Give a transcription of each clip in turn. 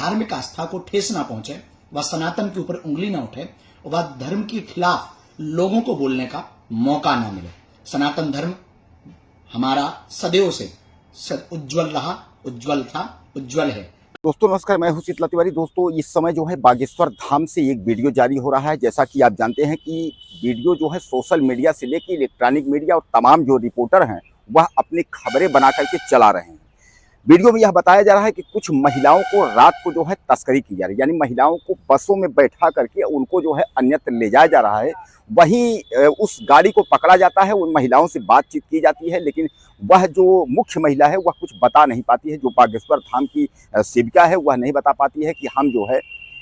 धार्मिक आस्था को ठेस ना पहुंचे, वह सनातन के ऊपर उंगली ना उठे, वह धर्म के खिलाफ लोगों को बोलने का मौका ना मिले। सनातन धर्म हमारा सदैव से उज्जवल रहा, उज्जवल था, उज्जवल है। दोस्तों नमस्कार, मैं हूं शीतला तिवारी। दोस्तों इस समय जो है बागेश्वर धाम से एक वीडियो जारी हो रहा है। जैसा कि आप जानते हैं कि वीडियो जो है सोशल मीडिया से लेकर इलेक्ट्रॉनिक मीडिया और तमाम जो रिपोर्टर हैं वह अपनी खबरें बना करके चला रहे हैं। वीडियो में यह बताया जा रहा है कि कुछ महिलाओं को रात को जो है तस्करी की जा रही है, यानी महिलाओं को बसों में बैठा करके उनको जो है अन्यत्र ले जाया जा रहा है। वहीं उस गाड़ी को पकड़ा जाता है, उन महिलाओं से बातचीत की जाती है, लेकिन वह जो मुख्य महिला है वह कुछ बता नहीं पाती है। जो बागेश्वर धाम की सेविका है वह नहीं बता पाती है कि हम जो है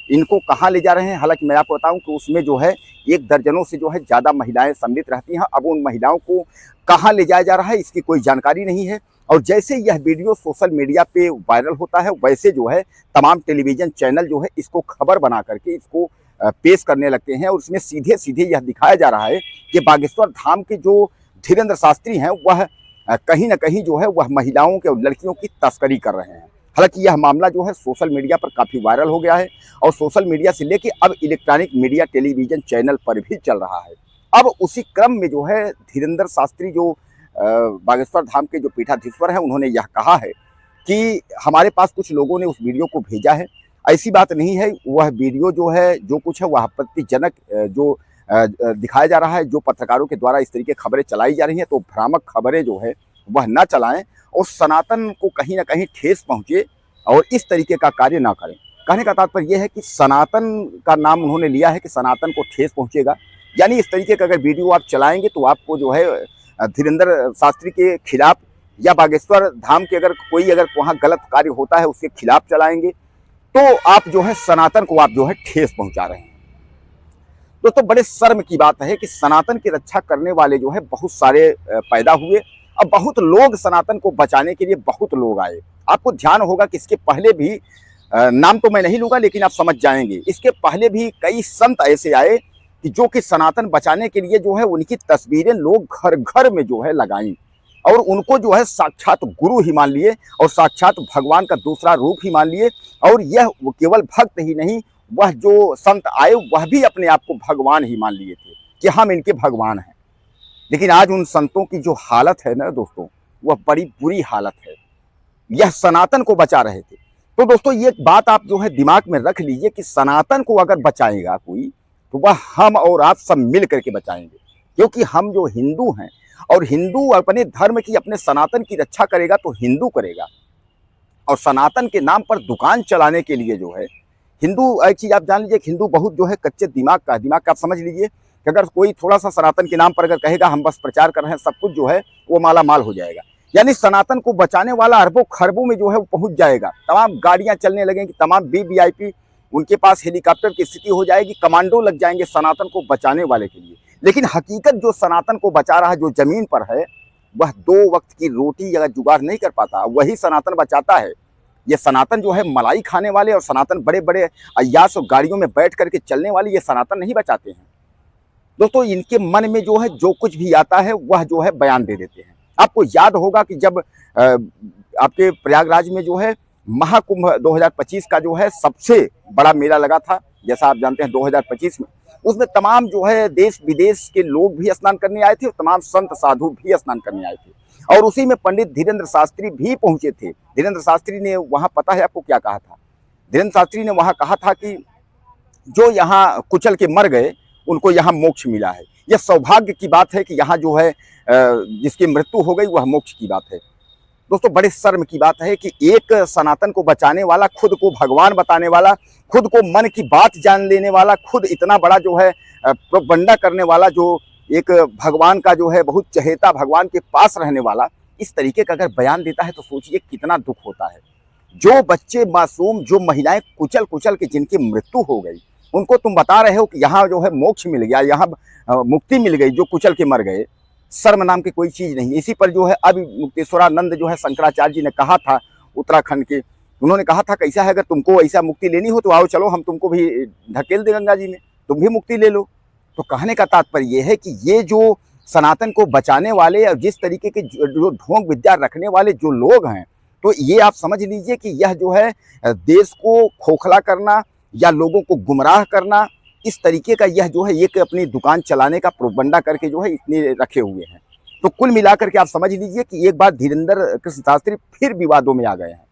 इनको कहाँ ले जा रहे हैं। हालांकि मैं आपको बताऊं कि उसमें जो है एक दर्जनों से जो है ज़्यादा महिलाएं सम्मिलित रहती हैं। अब उन महिलाओं को कहाँ ले जाया जा रहा है इसकी कोई जानकारी नहीं है। और जैसे यह वीडियो सोशल मीडिया पे वायरल होता है वैसे जो है तमाम टेलीविज़न चैनल जो है इसको खबर बना करके इसको पेश करने लगते हैं। और उसमें सीधे सीधे यह दिखाया जा रहा है कि बागेश्वर धाम के जो धीरेन्द्र शास्त्री हैं वह कहीं ना कहीं जो है वह महिलाओं के और लड़कियों की तस्करी कर रहे हैं। हालांकि यह मामला जो है सोशल मीडिया पर काफ़ी वायरल हो गया है और सोशल मीडिया से लेके अब इलेक्ट्रॉनिक मीडिया टेलीविज़न चैनल पर भी चल रहा है। अब उसी क्रम में जो है धीरेन्द्र शास्त्री जो बागेश्वर धाम के जो पीठाधीश्वर हैं उन्होंने यह कहा है कि हमारे पास कुछ लोगों ने उस वीडियो को भेजा है, ऐसी बात नहीं है। वह वीडियो जो है जो कुछ है वह आपत्तिजनक जो दिखाया जा रहा है, जो पत्रकारों के द्वारा इस तरीके खबरें चलाई जा रही हैं तो भ्रामक खबरें जो है वह ना चलाएं और सनातन को कहीं ना कहीं ठेस पहुंचे और इस तरीके का कार्य ना करें। कहने का तात्पर्य यह है कि सनातन का नाम उन्होंने लिया है कि सनातन को ठेस पहुंचेगा, यानी इस तरीके का अगर वीडियो आप चलाएंगे तो आपको जो है धीरेन्द्र शास्त्री के खिलाफ या बागेश्वर धाम के अगर वहाँ गलत कार्य होता है उसके खिलाफ चलाएंगे तो आप जो है सनातन को आप जो है ठेस पहुंचा रहे हैं। दोस्तों बड़े शर्म की बात है कि सनातन की रक्षा करने वाले जो है बहुत सारे पैदा हुए। अब बहुत लोग सनातन को बचाने के लिए बहुत लोग आए। आपको ध्यान होगा कि इसके पहले भी नाम तो मैं नहीं लूँगा लेकिन आप समझ जाएंगे, इसके पहले भी कई संत ऐसे आए कि जो कि सनातन बचाने के लिए जो है उनकी तस्वीरें लोग घर घर में जो है लगाई और उनको जो है साक्षात गुरु ही मान लिए और साक्षात भगवान का दूसरा रूप ही मान लिए। और यह केवल भक्त ही नहीं, वह जो संत आए वह भी अपने आप को भगवान ही मान लिए थे कि हम इनके भगवान हैं। लेकिन आज उन संतों की जो हालत है ना दोस्तों, वह बड़ी बुरी हालत है। यह सनातन को बचा रहे थे। तो दोस्तों ये बात आप जो है दिमाग में रख लीजिए कि सनातन को अगर बचाएगा कोई तो वह हम और आप सब मिल करके बचाएंगे, क्योंकि हम जो हिंदू हैं और हिंदू अपने धर्म की अपने सनातन की रक्षा करेगा तो हिंदू करेगा। और सनातन के नाम पर दुकान चलाने के लिए जो है हिंदू, एक चीज़ आप जान लीजिए कि हिंदू बहुत जो है कच्चे दिमाग का आप समझ लीजिए कि अगर कोई थोड़ा सा सनातन के नाम पर अगर कहेगा हम बस प्रचार कर रहे हैं, सब कुछ जो है वो माला माल हो जाएगा। यानी सनातन को बचाने वाला अरबों खरबों में जो है वो पहुंच जाएगा। तमाम गाड़ियां चलने लगेंगी, तमाम वीवीआईपी उनके पास हेलीकॉप्टर की स्थिति हो जाएगी, कमांडो लग जाएंगे सनातन को बचाने वाले के लिए। लेकिन हकीकत जो सनातन को बचा रहा है, जो जमीन पर है, वह 2 वक्त की रोटी अगर जुगाड़ नहीं कर पाता वही सनातन बचाता है। ये सनातन जो है मलाई खाने वाले और सनातन बड़े बड़े अय्यास और गाड़ियों में बैठ करके चलने वाले ये सनातन नहीं बचाते हैं। दोस्तों इनके मन में जो है जो कुछ भी आता है वह जो है बयान दे देते हैं। आपको याद होगा कि जब आपके प्रयागराज में जो है महाकुंभ 2025 का जो है सबसे बड़ा मेला लगा था, जैसा आप जानते हैं 2025 में, उसमें तमाम जो है देश विदेश के लोग भी स्नान करने आए थे और तमाम संत साधु भी स्नान करने आए थे। और उसी में पंडित धीरेन्द्र शास्त्री भी पहुंचे थे। धीरेन्द्र शास्त्री ने वहाँ पता है आपको क्या कहा था? धीरेन्द्र शास्त्री ने वहाँ कहा था कि जो यहाँ कुचल के मर गए उनको यहाँ मोक्ष मिला है। यह सौभाग्य की बात है कि यहाँ जो है जिसकी मृत्यु हो गई वह मोक्ष की बात है। दोस्तों बड़े शर्म की बात है कि एक सनातन को बचाने वाला, खुद को भगवान बताने वाला, खुद को मन की बात जान लेने वाला, खुद इतना बड़ा जो है प्रोपगंडा करने वाला, जो एक भगवान का जो है बहुत चहेता, भगवान के पास रहने वाला, इस तरीके का अगर बयान देता है तो सोचिए कितना दुख होता है। जो बच्चे मासूम, जो महिलाएं कुचल कुचल के जिनकी मृत्यु हो गई, उनको तुम बता रहे हो कि यहाँ जो है मोक्ष मिल गया, यहाँ मुक्ति मिल गई, जो कुचल के मर गए। शर्म नाम की कोई चीज़ नहीं। इसी पर जो है अब मुक्तेश्वरानंद जो है शंकराचार्य जी ने कहा था, उत्तराखंड के, उन्होंने कहा था कैसा है अगर तुमको ऐसा मुक्ति लेनी हो तो आओ चलो हम तुमको भी ढकेल दें गंगा जी में, तुम भी मुक्ति ले लो। तो कहने का तात्पर्य यह है कि ये जो सनातन को बचाने वाले और जिस तरीके के जो ढोंग विद्या रखने वाले जो लोग हैं तो ये आप समझ लीजिए कि यह जो है देश को खोखला करना या लोगों को गुमराह करना, इस तरीके का यह जो है एक अपनी दुकान चलाने का प्रोपगंडा करके जो है इतने रखे हुए हैं। तो कुल मिलाकर के आप समझ लीजिए कि एक बार धीरेंद्र कृष्ण शास्त्री फिर विवादों में आ गए हैं।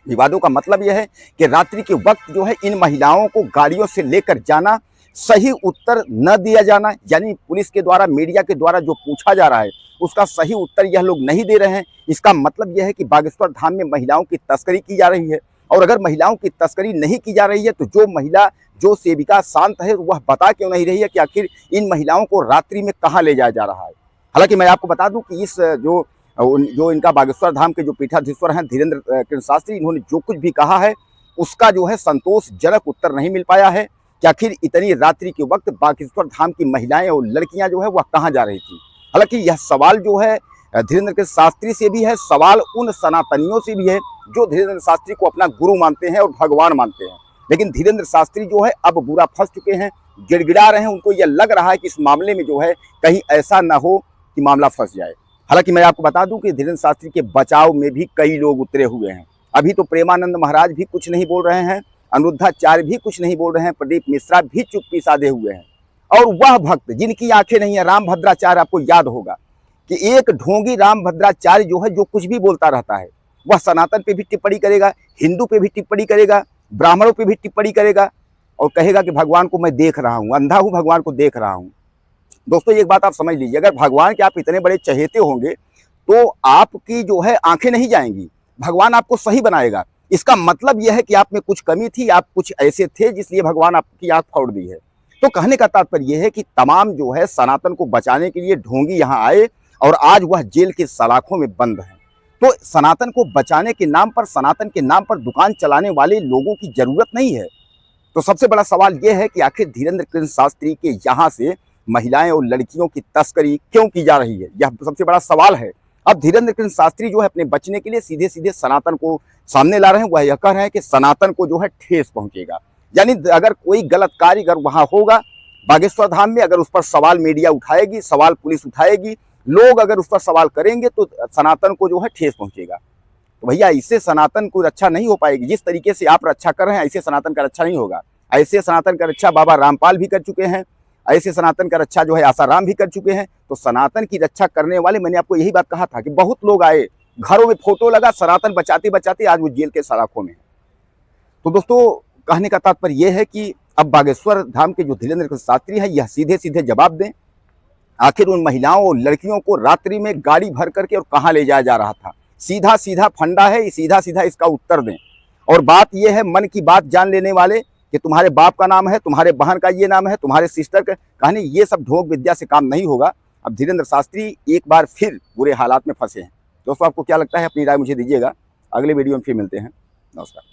विवादों का मतलब यह है कि रात्रि के वक्त जो है इन महिलाओं को गाड़ियों से लेकर जाना, सही उत्तर न दिया जाना, यानी पुलिस के द्वारा, मीडिया के द्वारा जो पूछा जा रहा है उसका सही उत्तर यह लोग नहीं दे रहे हैं। इसका मतलब यह है कि बागेश्वर धाम में महिलाओं की तस्करी की जा रही है। और अगर महिलाओं की तस्करी नहीं की जा रही है तो जो महिला, जो सेविका शांत है, वह बता क्यों नहीं रही है कि आखिर इन महिलाओं को रात्रि में कहाँ ले जाया जा रहा है। हालांकि मैं आपको बता दूं कि इस जो इनका बागेश्वर धाम के जो पीठाधीश्वर हैं धीरेंद्र कृष्ण शास्त्री, इन्होंने जो कुछ भी कहा है उसका जो है संतोषजनक उत्तर नहीं मिल पाया है कि आखिर इतनी रात्रि के वक्त बागेश्वर धाम की महिलाएं और लड़कियां जो है वह कहाँ जा रही थी। हालांकि यह सवाल जो है धीरेंद्र कृष्ण शास्त्री से भी है, सवाल उन सनातनियों से भी है जो धीरेंद्र शास्त्री को अपना गुरु मानते हैं और भगवान मानते हैं। लेकिन धीरेंद्र शास्त्री जो है अब बुरा फंस चुके हैं, गिड़गिड़ा रहे हैं। उनको यह लग रहा है कि इस मामले में जो है कहीं ऐसा ना हो कि मामला फंस जाए। हालांकि मैं आपको बता दूं कि धीरेंद्र शास्त्री के बचाव में भी कई लोग उतरे हुए हैं। अभी तो प्रेमानंद महाराज भी कुछ नहीं बोल रहे हैं, अनिरुद्धाचार्य भी कुछ नहीं बोल रहे हैं, प्रदीप मिश्रा भी चुप्पी साधे हुए हैं। और वह भक्त जिनकी आंखें नहीं है, रामभद्राचार्य, आपको याद होगा कि एक ढोंगी रामभद्राचार्य जो है जो कुछ भी बोलता रहता है, वह सनातन पे भी टिप्पणी करेगा, हिंदू पे भी टिप्पणी करेगा, ब्राह्मणों पे भी टिप्पणी करेगा और कहेगा कि भगवान को मैं देख रहा हूँ, अंधा हूँ, भगवान को देख रहा हूँ। दोस्तों एक बात आप समझ लीजिए, अगर भगवान के आप इतने बड़े चहेते होंगे तो आपकी जो है आंखें नहीं जाएंगी, भगवान आपको सही बनाएगा। इसका मतलब यह है कि आप में कुछ कमी थी, आप कुछ ऐसे थे जिसलिए भगवान आपकी आंख फोड़ दी है। तो कहने का तात्पर्य यह है कि तमाम जो है सनातन को बचाने के लिए ढोंगी यहाँ आए और आज वह जेल के सलाखों में बंद है। तो सनातन को बचाने के नाम पर, सनातन के नाम पर दुकान चलाने वाले लोगों की जरूरत नहीं है। तो सबसे बड़ा सवाल यह है कि आखिर धीरेंद्र कृष्ण शास्त्री के यहाँ से महिलाएं और लड़कियों की तस्करी क्यों की जा रही है, यह सबसे बड़ा सवाल है। अब धीरेंद्र कृष्ण शास्त्री जो है अपने बचने के लिए सीधे सीधे सनातन को सामने ला रहे हैं। वह यह कह रहे हैं कि सनातन को जो है ठेस पहुंचेगा, यानी अगर कोई गलत कार्य अगर वहां होगा बागेश्वर धाम में, अगर उस पर सवाल मीडिया उठाएगी, सवाल पुलिस उठाएगी, लोग अगर उस पर सवाल करेंगे तो सनातन को जो है ठेस पहुंचेगा। तो भैया इससे सनातन को रक्षा नहीं हो पाएगी। जिस तरीके से आप रक्षा कर रहे हैं ऐसे सनातन का रक्षा नहीं होगा। ऐसे सनातन का रक्षा बाबा रामपाल भी कर चुके हैं, ऐसे सनातन का रक्षा जो है आसाराम भी कर चुके हैं। तो सनातन की रक्षा करने वाले, मैंने आपको यही बात कहा था कि बहुत लोग आए, घरों में फोटो लगा, सनातन बचाते बचाते आज वो जेल के सलाखों में है। तो दोस्तों कहने का तात्पर्य यह है कि अब बागेश्वर धाम के जो धीरेंद्र कृष्ण शास्त्री है यह सीधे सीधे जवाब दें, आखिर उन महिलाओं और लड़कियों को रात्रि में गाड़ी भर करके और कहाँ ले जाया जा रहा था। सीधा सीधा फंडा है, सीधा सीधा इसका उत्तर दें। और बात यह है, मन की बात जान लेने वाले, कि तुम्हारे बाप का नाम है, तुम्हारे बहन का ये नाम है, तुम्हारे सिस्टर का कहानी, ये सब ढोंग विद्या से काम नहीं होगा। अब धीरेंद्र शास्त्री एक बार फिर बुरे हालात में फंसे हैं। दोस्तों आपको क्या लगता है, अपनी राय मुझे दीजिएगा। अगले वीडियो में फिर मिलते हैं। नमस्कार।